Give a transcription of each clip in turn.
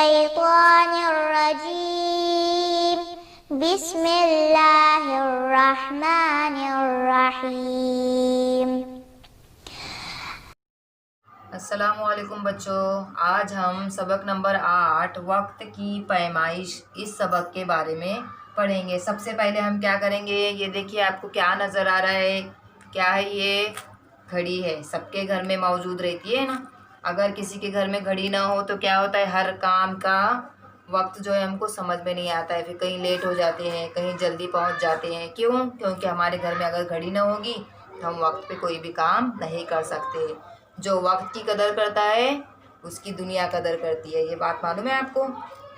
मिनश्शैतानिर्रजीम बिस्मिल्लाहिर्रहमानिर्रहीम। अस्सलामुअलैकुम बच्चों, आज हम सबक नंबर 8 वक्त की पैमाइश इस सबक के बारे में पढ़ेंगे। सबसे पहले हम क्या करेंगे, ये देखिए आपको क्या नज़र आ रहा है, क्या है ये घड़ी है। सबके घर में मौजूद रहती है ना। अगर किसी के घर में घड़ी ना हो तो क्या होता है, हर काम का वक्त जो है हमको समझ में नहीं आता है, फिर कहीं लेट हो जाते हैं, कहीं जल्दी पहुंच जाते हैं। क्यों? क्योंकि हमारे घर में अगर घड़ी ना होगी तो हम वक्त पे कोई भी काम नहीं कर सकते। जो वक्त की कदर करता है उसकी दुनिया कदर करती है, ये बात मालूम है आपको,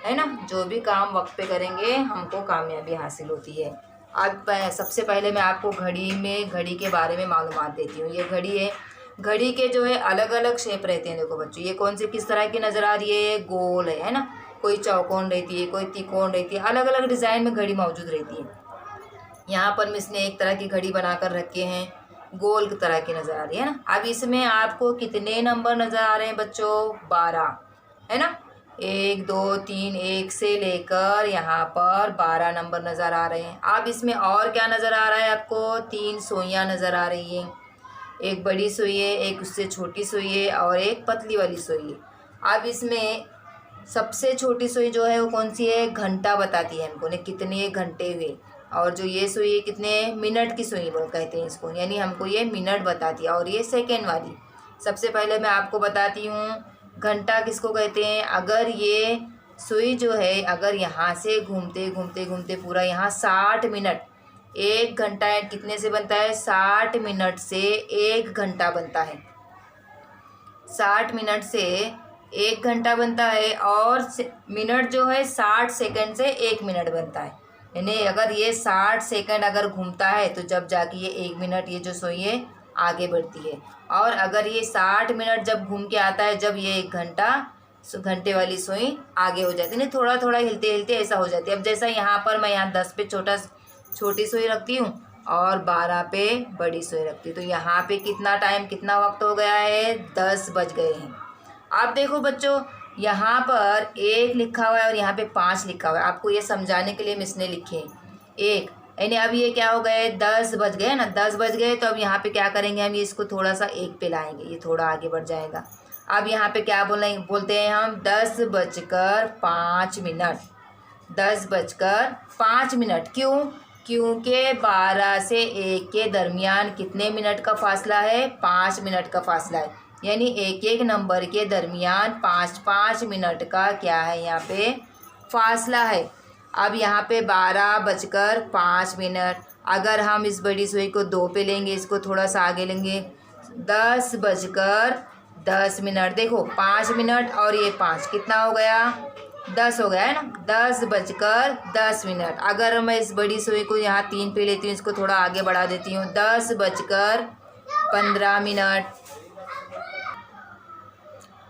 है ना। जो भी काम वक्त पे करेंगे हमको कामयाबी हासिल होती है। आज सबसे पहले मैं आपको घड़ी के बारे में मालूमात देती हूँ। ये घड़ी है, घड़ी के जो है अलग अलग शेप रहते हैं। देखो बच्चों, ये कौन सी किस तरह की नज़र आ रही है, गोल है ना। कोई चौकोन रहती है, कोई तिकोन रहती है, अलग अलग डिज़ाइन में घड़ी मौजूद रहती है। यहाँ पर इसने एक तरह की घड़ी बनाकर रखे हैं, गोल की तरह की नज़र आ रही है ना। अब इसमें आपको कितने नंबर नज़र आ रहे हैं बच्चों? 12, है ना। 1 2 3, 1 से लेकर यहाँ पर 12 नंबर नज़र आ रहे हैं। अब इसमें और क्या नज़र आ रहा है आपको? 3 सुइयाँ नज़र आ रही हैं। एक बड़ी सुई है, एक उससे छोटी सुई है और एक पतली वाली सुई है। अब इसमें सबसे छोटी सुई जो है वो कौन सी है? घंटा बताती है हमको ने कितने घंटे हुए। और जो ये सुई है कितने मिनट की सुई वो कहते हैं इसको, यानी हमको ये मिनट बताती है। और ये सेकेंड वाली, सबसे पहले मैं आपको बताती हूँ घंटा किसको कहते हैं। अगर ये सुई जो है, अगर यहाँ से घूमते घूमते घूमते पूरा यहाँ 60 मिनट, 1 घंटा कितने से बनता है? 60 मिनट से 1 घंटा बनता है। 60 मिनट से 1 घंटा बनता है। और मिनट जो है 60 सेकंड से 1 मिनट बनता है। यानी अगर ये 60 सेकंड अगर घूमता है तो जब जाके ये 1 मिनट ये जो सुई है आगे बढ़ती है। और अगर ये 60 मिनट जब घूम के आता है, जब ये 1 घंटा, घंटे वाली सुई आगे हो जाती है। नहीं, थोड़ा थोड़ा हिलते हिलते ऐसा हो जाती है। अब जैसा यहाँ पर मैं यहाँ 10 पे छोटी सुई रखती हूँ और 12 पे बड़ी सुई रखती हूँ, तो यहाँ पे कितना टाइम, कितना वक्त हो गया है? 10 बज गए हैं। अब देखो बच्चों, यहाँ पर 1 लिखा हुआ है और यहाँ पे 5 लिखा हुआ है। आपको ये समझाने के लिए हम इसने लिखे हैं 1, यानी अब ये क्या हो गए? 10 बज गए ना। 10 बज गए तो अब यहाँ पे क्या करेंगे हम? ये इसको थोड़ा सा 1 पे लाएंगे, ये थोड़ा आगे बढ़ जाएगा। अब यहाँ पे क्या बोलते हैं हम? 10 बजकर 5 मिनट। 10 बजकर 5 मिनट। क्यों? क्योंकि 12 से 1 के दरमियान कितने मिनट का फासला है? 5 मिनट का फासला है। यानी एक एक नंबर के दरमियान 5-5 मिनट का क्या है यहाँ पे? फासला है। अब यहाँ पे 12 बजकर 5 मिनट, अगर हम इस बड़ी सुई को 2 पे लेंगे, इसको थोड़ा सा आगे लेंगे, 10 बजकर 10 मिनट। देखो 5 मिनट और ये 5 कितना हो गया? 10 हो गया है ना। 10 बजकर 10 मिनट। अगर मैं इस बड़ी सुई को यहाँ 3 पे लेती हूँ, इसको थोड़ा आगे बढ़ा देती हूँ, 10 बजकर 15 मिनट।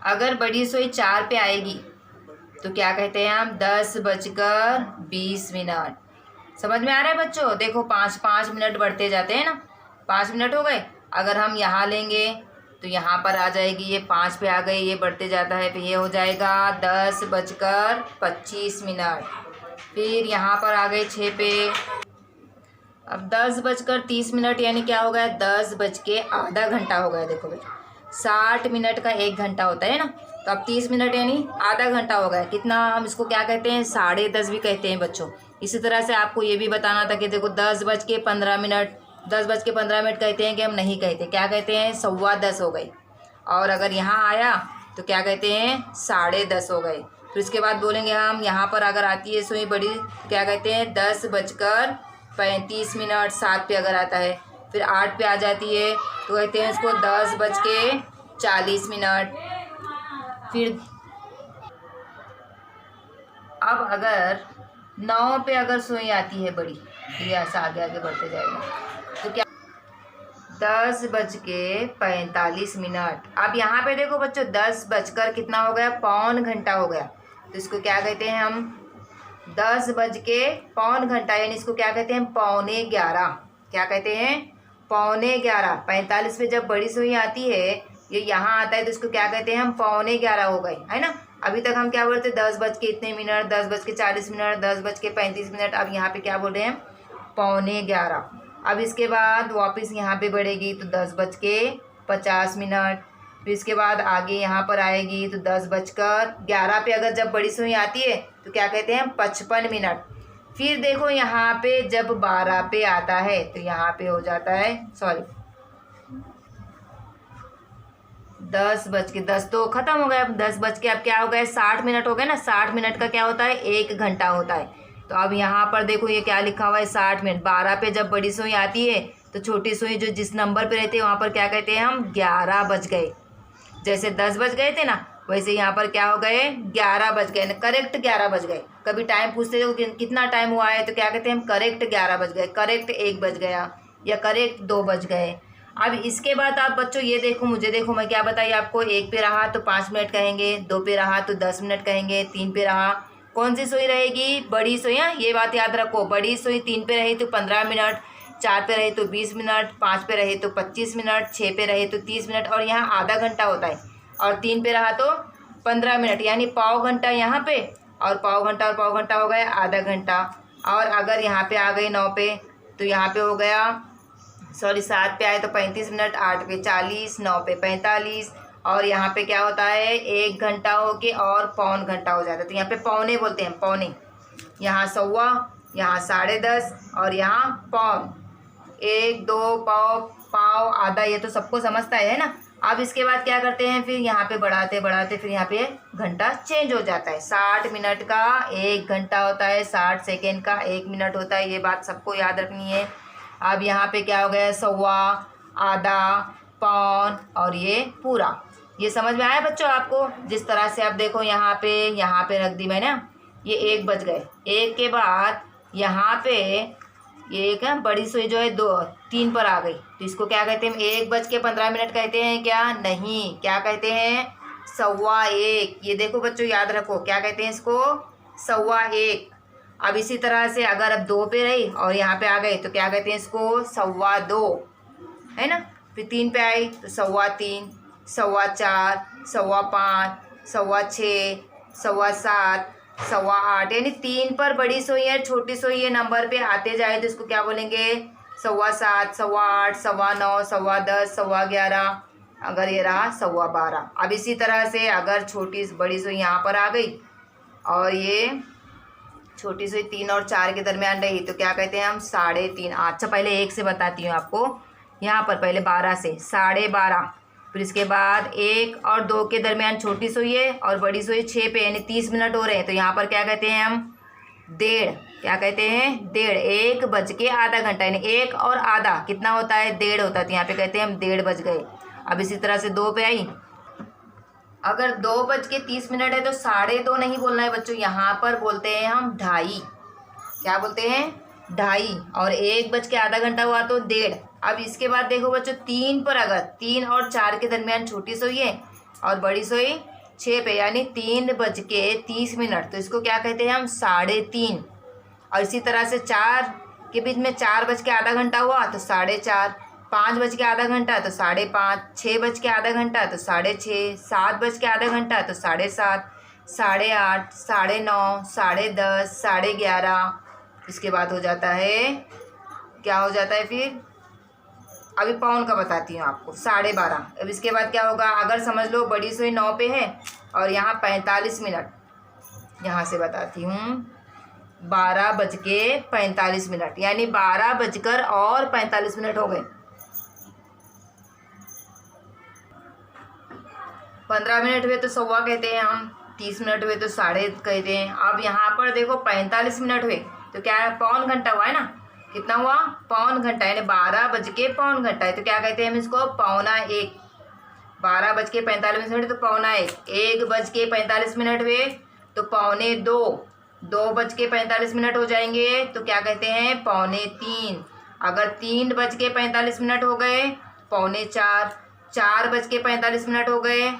अगर बड़ी सुई 4 पे आएगी तो क्या कहते हैं हम? 10 बजकर 20 मिनट। समझ में आ रहा है बच्चों? देखो 5-5 मिनट बढ़ते जाते हैं ना। 5 मिनट हो गए। अगर हम यहाँ लेंगे तो यहाँ पर आ जाएगी, ये 5 पे आ गई, ये बढ़ते जाता है, फिर ये हो जाएगा 10 बजकर 25 मिनट। फिर यहाँ पर आ गए 6 पे। अब 10 बजकर 30 मिनट, यानी क्या हो गया? 10 बज के आधा घंटा हो गया। देखो भाई, 60 मिनट का 1 घंटा होता है ना, तो अब 30 मिनट यानी आधा घंटा हो गया। कितना? हम इसको क्या कहते हैं? 10:30 भी कहते हैं बच्चों। इसी तरह से आपको ये भी बताना था कि देखो 10 बज के 15 मिनट, 10 बज के 15 मिनट कहते हैं कि हम नहीं कहते, क्या कहते हैं? 10:15 हो गई। और अगर यहाँ आया तो क्या कहते हैं? 10:30 हो गए। फिर इसके बाद बोलेंगे हम, यहाँ पर अगर आती है सुई बड़ी, क्या कहते हैं? 10 बजकर 35 मिनट। 7 पे अगर आता है, फिर 8 पे आ जाती है तो कहते हैं इसको 10 बज के 40 मिनट। फिर अब अगर 9 पे अगर सुई आती है बड़ी, ये ऐसा आगे आगे बढ़ते जाएगा, तो क्या? 10 बज के 45 मिनट। अब यहाँ पे देखो बच्चों, 10 बजकर कितना हो गया? पौन घंटा हो गया। तो इसको क्या कहते हैं हम? 10 बज के पौन घंटा, यानी इसको क्या कहते हैं? 11:45। क्या कहते हैं? 11:45। 45 पे जब बड़ी सुई आती है, ये यहाँ आता है, तो इसको क्या कहते हैं हम? 11:45 हो गए, है ना। अभी तक हम क्या बोल रहे थे, 10 बज के इतने मिनट, 10 बज के 40 मिनट, 10 बज के 35 मिनट। अब यहाँ पे क्या बोल रहे हैं, 11:45। अब इसके बाद वापस यहाँ पे बढ़ेगी तो 10 बज के 50 मिनट। फिर इसके बाद आगे यहाँ पर आएगी तो 10 बजकर 11 पे अगर जब बड़ी सुई आती है तो क्या कहते हैं, 55 मिनट। फिर देखो यहाँ पे जब 12 पे आता है तो यहाँ पे हो जाता है, सॉरी 10 तो ख़त्म हो गया। अब 10 बज के अब क्या हो गया, 60 मिनट हो गए ना। 60 मिनट का क्या होता है, 1 घंटा होता है। तो अब यहाँ पर देखो ये क्या लिखा हुआ है, 60 मिनट। 12 पे जब बड़ी सुई आती है तो छोटी सुई जो जिस नंबर पे रहती है वहाँ पर क्या कहते हैं हम, 11 बज गए। जैसे 10 बज गए थे ना, वैसे यहाँ पर क्या हो गए, 11 बज गए, करेक्ट 11 बज गए। कभी टाइम पूछते थे कितना टाइम हुआ है तो क्या कहते हैं हम, करेक्ट 11 बज गए, करेक्ट 1 बज गया, या करेक्ट 2 बज गए। अब इसके बाद आप बच्चों ये देखो, मुझे देखो, मैं क्या बताइए आपको, 1 पे रहा तो 5 मिनट कहेंगे, 2 पे रहा तो 10 मिनट कहेंगे, 3 पे रहा कौन सी सुई रहेगी, बड़ी सुई। ये बात याद रखो, बड़ी सुई 3 पे रही तो 15 मिनट, 4 पे रहे तो 20 मिनट, 5 पे रहे तो 25 मिनट, 6 पे रहे तो 30 मिनट, और यहाँ आधा घंटा होता है। और 3 पे रहा तो 15 मिनट, यानी पाव घंटा यहाँ पे, और पाव घंटा हो गया आधा घंटा। और अगर यहाँ पे आ गई 9 पे तो यहाँ पे हो गया, सॉरी 7 पे आए तो 35 मिनट, 8 पे 40, 9 पे 45, और यहाँ पे क्या होता है, 1 घंटा हो के और पौन घंटा हो जाता है। तो यहाँ पे पौने बोलते हैं, पौने। यहाँ सवा, यहाँ 10:30, और यहाँ पौन। 1, 2 पाव, पाव, आधा, ये तो सबको समझता है ना। अब इसके बाद क्या करते हैं, फिर यहाँ पे बढ़ाते बढ़ाते फिर यहाँ पे घंटा चेंज हो जाता है। 60 मिनट का 1 घंटा होता है, 60 सेकेंड का 1 मिनट होता है। ये बात सबको याद रखनी है। अब यहाँ पे क्या हो गया, सवा, आधा, पौन, और ये पूरा। ये समझ में आया बच्चों आपको। जिस तरह से आप देखो यहाँ पे रख दी मैंने, ये 1 बज गए। 1 के बाद यहाँ पे ये एक बड़ी सुई जो है 3 पर आ गई, तो इसको क्या कहते हैं, 1:15 कहते हैं क्या, नहीं, क्या कहते हैं, 1:15। ये देखो बच्चों याद रखो, क्या कहते हैं इसको, 1:15। अब इसी तरह से अगर अब 2 पे रही और यहाँ पे आ गए तो क्या कहते हैं इसको, 2:15, है ना। फिर 3 पे आई तो 3:15, 4:15, 5:15, 6:15, 7:15, 8:15, यानी 3 पर बड़ी सुई है, छोटी सुई है, नंबर पे आते जाए तो इसको क्या बोलेंगे, 7:15, 8:15, 9:15, 10:15, 11:15, अगर ये रहा 12:15। अब इसी तरह से अगर छोटी बड़ी सुई यहाँ पर आ गई और ये छोटी सुई 3 और 4 के दरमियान रही तो क्या कहते हैं हम, 3:30। अच्छा पहले 1 से बताती हूँ आपको, यहाँ पर पहले 12 से 12:30, फिर इसके बाद 1 और 2 के दरमियान छोटी सुई है और बड़ी सुई 6 पे, यानी 30 मिनट हो रहे हैं। तो यहाँ पर क्या कहते हैं हम, 1:30। क्या कहते हैं, 1:30। 1 बज के आधा घंटा, यानी 1 और आधा कितना होता है, 1:30 होता है। तो यहाँ पे कहते हैं हम 1:30 बज गए। अब इसी तरह से 2 पे आई, अगर 2:30 है तो 2:30 नहीं बोलना है बच्चों, यहाँ पर बोलते हैं हम 2:30। क्या बोलते हैं, 2:30। और 1 बज के आधा घंटा हुआ तो 1:30। अब इसके बाद देखो बच्चों 3 पर, अगर 3 और 4 के दरमियान छोटी सुई है और बड़ी सुई 6 पे, यानी 3:30, तो इसको क्या कहते हैं हम, 3:30। और इसी तरह से 4 के बीच में 4 बज के आधा घंटा हुआ तो 4:30, 5 बज के आधा घंटा तो 5:30, 6 बज के आधा घंटा तो 6:30, 7 बज के आधा घंटा तो 7:30, 8:30, 9:30, 10:30, 11:30। इसके बाद हो जाता है, क्या हो जाता है फिर, अभी पौन का बताती हूँ आपको, 12:30। अब इसके बाद क्या होगा, अगर समझ लो बड़ी सुई 9 पे है और यहाँ 45 मिनट, यहाँ से बताती हूँ, 12:45, यानी 12:45 हो गए। 15 मिनट हुए तो 1:15 कहते हैं हम, 30 मिनट हुए तो 3:30 कहते हैं। अब यहाँ पर देखो 45 मिनट हुए तो क्या है, पौन घंटा हुआ है ना, कितना हुआ, पौन घंटा, यानी 12:15 है। तो क्या कहते हैं हम इसको, 1:15। 12:45 तो 1:15। 1:45 हुए तो 1:45, 2:45 हो जाएंगे तो क्या कहते हैं, 3:15। अगर 3:45 हो गए, 3:45, 4:45 हो गए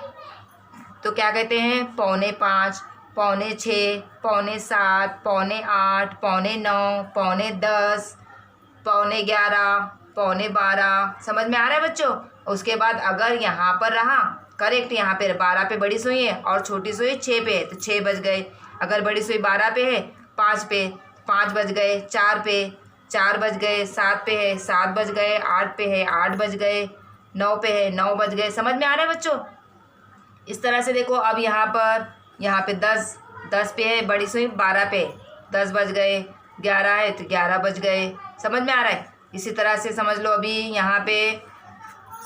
तो क्या कहते हैं, 4:45, 4:45, 6:45, 7:45, 8:45, 9:45, 10:45, 11:45, 12:45। समझ में आ रहा है बच्चों। उसके बाद अगर यहाँ पर रहा करेक्ट। यहाँ पे 12 पे बड़ी सुई है और छोटी सुई 6 पे है, तो 6 बज गए। अगर बड़ी सुई 12 पे है, 5 पे 5 बज गए, 4 पे 4 बज गए, 7 पे है 7 बज गए, 8 पे है 8 बज गए, 9 पे है 9 बज गए। समझ में आ रहा है बच्चों? इस तरह से देखो। अब यहाँ पे 10 पे है बड़ी सुई, 12 पे 10 बज गए, 11 है तो 11 बज गए। समझ में आ रहा है? इसी तरह से समझ लो। अभी यहाँ पे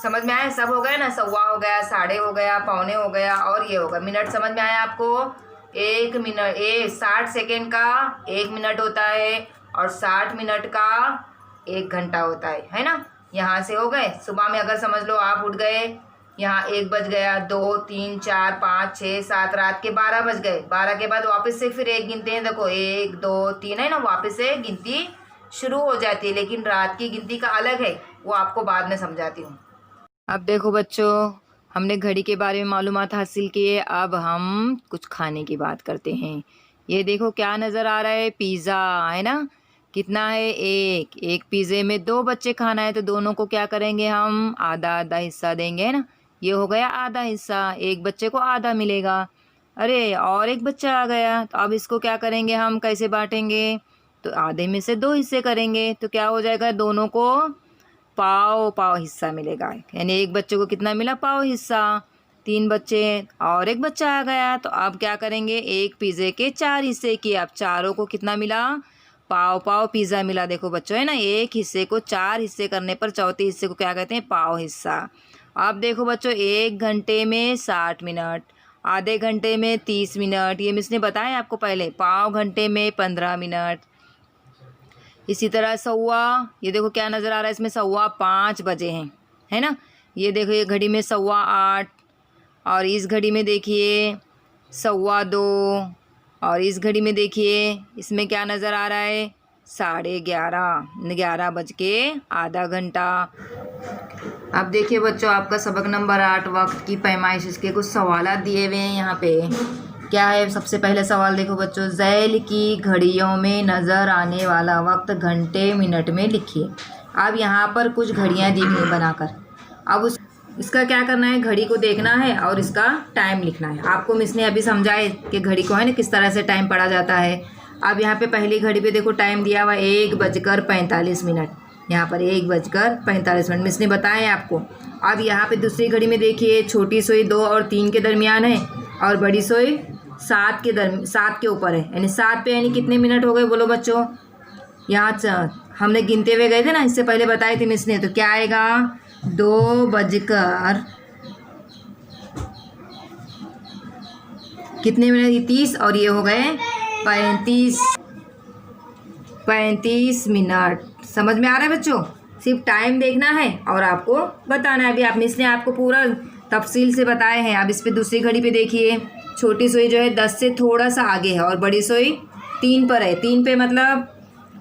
समझ में आया? सब हो गया ना, सवा हो गया, साढ़े हो गया, पौने हो गया और ये होगा। मिनट समझ में आया आपको? 1 मिनट 60 सेकेंड का 1 मिनट होता है और 60 मिनट का 1 घंटा होता है ना। यहाँ से हो गए। सुबह में अगर समझ लो आप उठ गए, यहाँ 1 बज गया, 2 3 4 5 6 7, रात के 12 बज गए। 12 के बाद वापस से फिर 1 गिनते हैं। देखो 1 2 3 है ना, वापस से गिनती शुरू हो जाती है। लेकिन रात की गिनती का अलग है, वो आपको बाद में समझाती हूँ। अब देखो बच्चों, हमने घड़ी के बारे में मालूमात हासिल किए। अब हम कुछ खाने की बात करते हैं। ये देखो क्या नज़र आ रहा है? पिज़्ज़ा है ना। कितना है? एक पिज़्ज़े में 2 बच्चे खाना है, तो दोनों को क्या करेंगे हम? आधा आधा हिस्सा देंगे, है ना। ये हो गया आधा हिस्सा, एक बच्चे को आधा मिलेगा। अरे और एक बच्चा आ गया, तो अब इसको क्या करेंगे हम? कैसे बांटेंगे? तो आधे में से 2 हिस्से करेंगे, तो क्या हो जाएगा? दोनों को पाव पाव हिस्सा मिलेगा। यानी एक बच्चे को कितना मिला? पाव हिस्सा। 3 बच्चे और एक बच्चा आ गया, तो अब क्या करेंगे? एक पिज़्ज़े के 4 हिस्से किए। अब चारों को कितना मिला? पाव पाव पिज़्ज़ा मिला। देखो बच्चों, है ना, एक हिस्से को 4 हिस्से करने पर चौथे हिस्से को क्या कहते हैं? पाव हिस्सा। अब देखो बच्चों, 1 घंटे में 60 मिनट, आधे घंटे में 30 मिनट, ये मिस ने बताया आपको पहले। पाव घंटे में 15 मिनट। इसी तरह सवा, ये देखो क्या नज़र आ रहा है इसमें? 5:15 बजे हैं, है ना। ये देखो ये घड़ी में 8:15, और इस घड़ी में देखिए 2:15, और इस घड़ी में देखिए इसमें क्या नज़र आ रहा है? 11:30, 11 बज के आधा घंटा। अब देखिए बच्चों, आपका सबक नंबर 8 वक्त की पैमाइश, इसके कुछ सवाल दिए हुए हैं यहाँ पे। क्या है? सबसे पहले सवाल देखो बच्चों, ज़ैल की घड़ियों में नज़र आने वाला वक्त घंटे मिनट में लिखिए। अब यहाँ पर कुछ घड़ियाँ दी गई बनाकर। अब इसका क्या करना है? घड़ी को देखना है और इसका टाइम लिखना है। आपको मिस ने अभी समझाए कि घड़ी को है ना किस तरह से टाइम पढ़ा जाता है। अब यहाँ पे पहली घड़ी पे देखो टाइम दिया हुआ 1:45। यहाँ पर 1:45 मिस ने बताया आपको। अब यहाँ पे दूसरी घड़ी में देखिए, छोटी सुई 2 और 3 के दरमियान है और बड़ी सुई 7 के ऊपर है। यानी 7 पे यानी कितने मिनट हो गए बोलो बच्चों? यहाँ हमने गिनते हुए गए थे ना, इससे पहले बताए थे मिस ने। तो क्या आएगा? 2 बजकर कितने मिनट? 30, और ये हो गए 35 मिनट। समझ में आ रहा है बच्चों? सिर्फ टाइम देखना है और आपको बताना है। अभी आप मिस ने आपको पूरा तफसील से बताए हैं। अब इस पे दूसरी घड़ी पे देखिए, छोटी सुई जो है 10 से थोड़ा सा आगे है और बड़ी सुई 3 पर है। 3 पे मतलब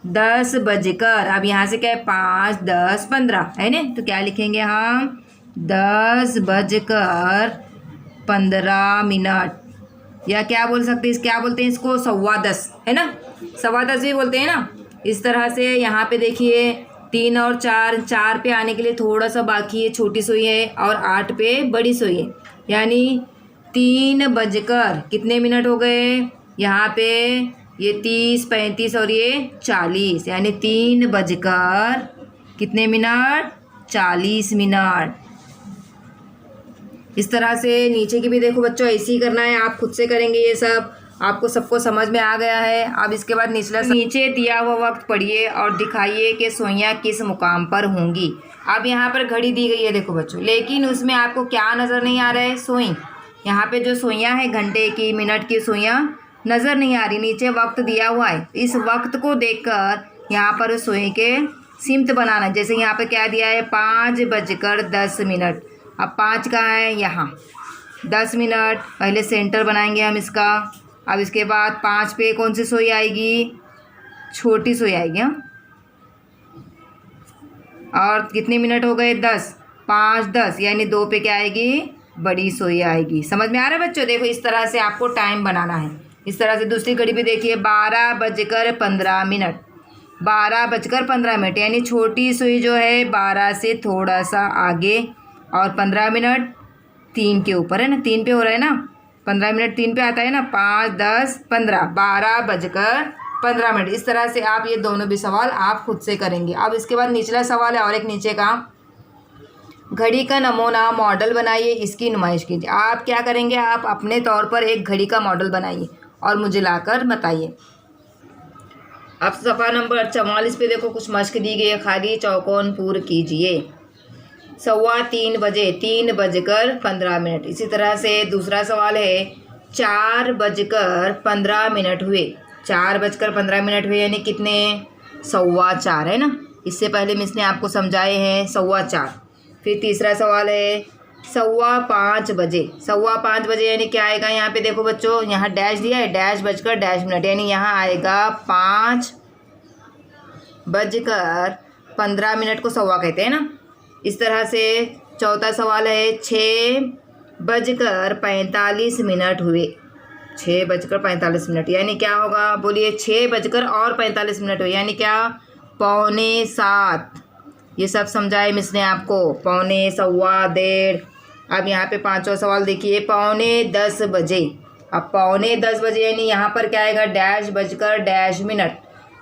10 बजकर, अब यहाँ से क्या है? 5 10 15 है ना। तो क्या लिखेंगे हम? 10 बजकर 15 मिनट, या क्या बोल सकते हैं? क्या बोलते हैं इसको? 10:15 है ना, 10:15 भी बोलते हैं ना। इस तरह से यहाँ पे देखिए 3 और 4 पे आने के लिए थोड़ा सा बाकी है, छोटी सुई है, और 8 पे बड़ी सुई है। यानी 3 बजकर कितने मिनट हो गए? यहाँ पे ये 30 35 और ये 40, यानी 3 बजकर कितने मिनट? 40 मिनट। इस तरह से नीचे की भी देखो बच्चों, ऐसे ही करना है। आप खुद से करेंगे ये सब। आपको सबको समझ में आ गया है। अब इसके बाद नीचे दिया हुआ वक्त पढ़िए और दिखाइए कि सुइयाँ किस मुकाम पर होंगी। अब यहाँ पर घड़ी दी गई है देखो बच्चों, लेकिन उसमें आपको क्या नज़र नहीं आ रहा है? सुई। यहाँ पे जो सुइयाँ हैं घंटे की, मिनट की सुइयाँ नज़र नहीं आ रही। नीचे वक्त दिया हुआ है। इस वक्त को देखकर यहाँ पर सुई के सिमत बनाना। जैसे यहाँ पे क्या दिया है? 5:10। अब 5 कहाँ है? यहाँ। 10 मिनट पहले सेंटर बनाएंगे हम इसका। अब इसके बाद 5 पे कौन सी सुई आएगी? छोटी सुई आएगी। हाँ, और कितने मिनट हो गए? 10 5 10, यानी 2 पे क्या आएगी? बड़ी सुई आएगी। समझ में आ रहा है बच्चों? देखो इस तरह से आपको टाइम बनाना है। इस तरह से दूसरी घड़ी पे देखिए 12:15। 12:15, यानी छोटी सुई जो है 12 से थोड़ा सा आगे और 15 मिनट 3 के ऊपर है ना, 3 पे हो रहा है ना, 15 मिनट 3 पे आता है ना, 5, 10, 15, 12:15। इस तरह से आप ये दोनों भी सवाल आप खुद से करेंगे। अब इसके बाद निचला सवाल है और एक नीचे का, घड़ी का नमूना मॉडल बनाइए, इसकी नुमाइश कीजिए। आप क्या करेंगे, आप अपने तौर पर एक घड़ी का मॉडल बनाइए और मुझे लाकर बताइए। अब सफ़ा नंबर 44 पे देखो कुछ मश्क दी गई है, खाली चौकोन पूर्ण कीजिए। 3:15 बजे, 3:15। इसी तरह से दूसरा सवाल है 4:15 हुए, 4:15 हुए यानी कितने, 4:15 है ना। इससे पहले मिस ने आपको समझाए हैं 4:15। फिर तीसरा सवाल है 5:15 बजे, 5:15 यानी क्या आएगा, यहाँ पे देखो बच्चों, यहाँ डैश दिया है, डैश/मिनट, यानी यहाँ आएगा 5:15 को सवा कहते हैं ना। इस तरह से चौथा सवाल है 6:45 हुए, 6:45 यानी क्या होगा, बोलिए, 6:45 हुए यानी क्या, 6:45। ये सब समझाए मिस ने आपको, 6:45, 1:15। अब यहाँ पे पांचवा सवाल देखिए, 9:45 बजे। अब 9:45 बजे यानी यहाँ पर क्या आएगा, डैश/मिनट,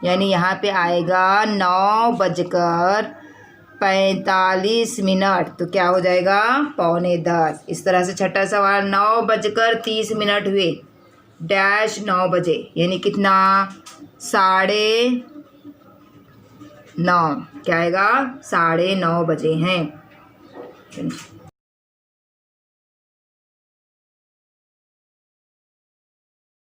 यानी यहाँ पे आएगा 9:45। तो क्या हो जाएगा, 9:45। इस तरह से छठा सवाल 9:30 हुए, डैश/9 बजे, यानी कितना, 9:30। क्या आएगा, 9:30 बजे हैं।